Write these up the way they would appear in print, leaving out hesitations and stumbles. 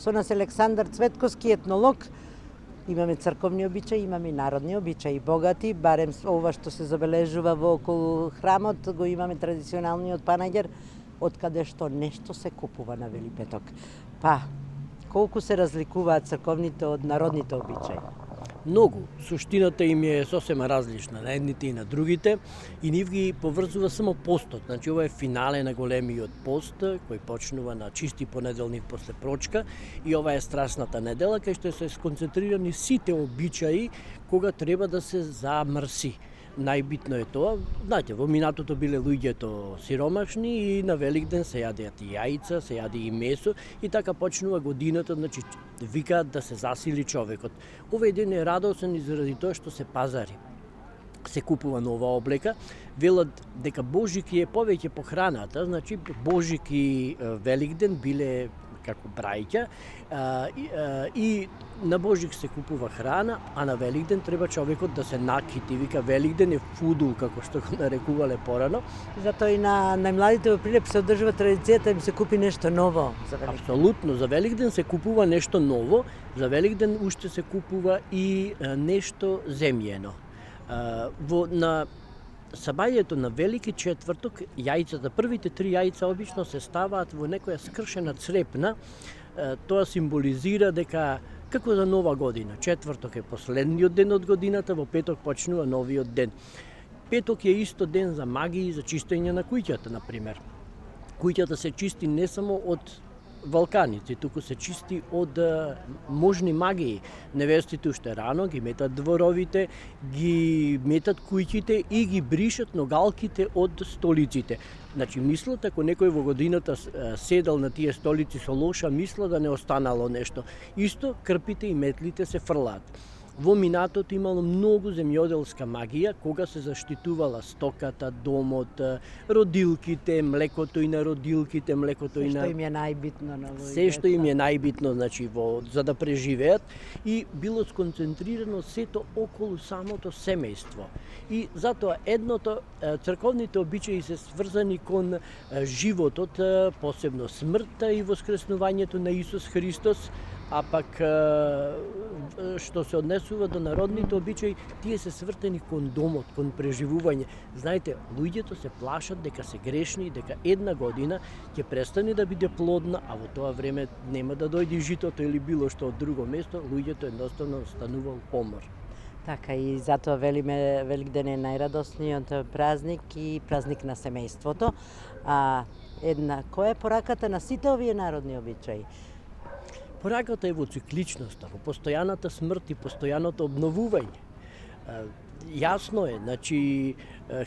Со нас Александар Цветковски, етнолог. Имаме црковни обичаи, имаме и народни обичаи, богати, барем ова што се забележува во околу храмот, го имаме традиционалниот панаѓер, од каде што нешто се купува на Вели петок. Па, колку се разликуваат црковните од народните обичаи? Многу. Суштината им е сосема различна на едните и на другите и нив ги поврзува само постот. Значи ова е финале на големиот пост кој почнува на чисти понеделник после прочка и ова е страсната недела кај што се сконцентрирани сите обичаи кога треба да се замрси. Најбитно е тоа, знаете, во минатото биле луѓето сиромашни и на Великден се јадеат и јајца, се јаде и месо и така почнува годината, значи викаат да се засили човекот. Овој ден е радосен и заради тоа што се пазари. Се купува нова облека, велат дека Божик е повеќе по храната, значи Божик и Великден биле како брајќа и на Божик се купува храна, а на Великден треба човекот да се накити. Вика Великден е фудул, како што го нарекувале порано. Затоа и на најмладите во Прилеп се одржува традицијата им се купи нешто ново за Великден. Апсолутно, за Великден се купува нешто ново, за Великден уште се купува и нешто земјено. На сабајето на Велики четврток, јајцата, првите 3 јајца обично се ставаат во некоја скршена црепна. Тоа символизира дека како за нова година. Четврток е последниот ден од годината, во петок почнува новиот ден. Петок е исто ден за магии, за чистење на куќата, например. Куќата се чисти не само од валканици, туку се чисти од можни магии. Невестите уште рано ги метат дворовите, ги метат куќите и ги бришат ногалките од столиците. Значи, мислат, ако некој во годината седал на тие столици со лоша мисла да не останало нешто. Исто, крпите и метлите се фрлаат. Во минатото имало многу земјоделска магија, кога се заштитувала стоката, домот, родилките, млекото и на родилките, млекото и на... Се што им е најбитно на луѓето. Се што им е најбитно, значи, за да преживеат, и било сконцентрирано сето околу самото семејство. И затоа црковните обичаи се сврзани кон животот, посебно смртта и воскреснувањето на Исус Христос, а пак што се однесува до народните обичаи, тие се свртени кон домот, кон преживување. Знаете, луѓето се плашат дека се грешни, дека една година ќе престане да биде плодна, а во тоа време нема да дојде житото или било што од друго место, луѓето едноставно станувал помор. Така и затоа велиме Великден е најрадосниот празник и празник на семејството. Која е пораката на сите овие народни обичаи? Пораката е во цикличноста, во постојаната смрт и постојаното обновување. Јасно е, значи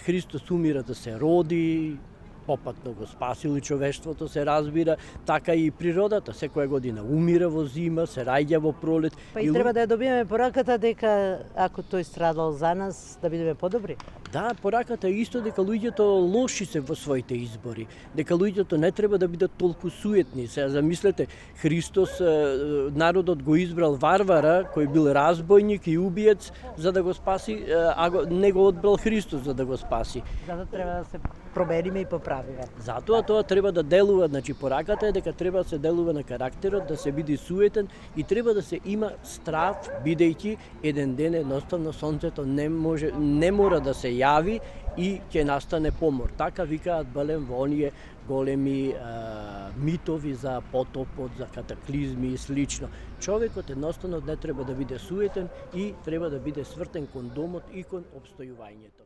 Христос умира да се роди, попатно го спасил и човештвото, се разбира, така и природата секоја година умира во зима, се раѓа во пролет. Па и треба да ја добиеме пораката дека ако тој страдал за нас, да бидеме подобри. Да, пораката е исто дека луѓето лоши се во своите избори, дека луѓето не треба да бидат толку суетни. Се замислете, Христос, народот го избрал варвара, кој бил разбойник и убиец, за да го спаси, не го одбрал Христос за да го спаси. Затоа треба да се промениме и поправиме. Затоа тоа треба да делува, значи пораката е дека треба да се делува на карактерот, да се биде суетен и треба да се има страв, бидејќи еден ден едноставно сонцето не мора да се јави и ќе настане помор. Така викаат балем во оние големи митови за потопот, за катаклизми и слично. Човекот едноставно не треба да биде суетен и треба да биде свртен кон домот и кон обстојувањето.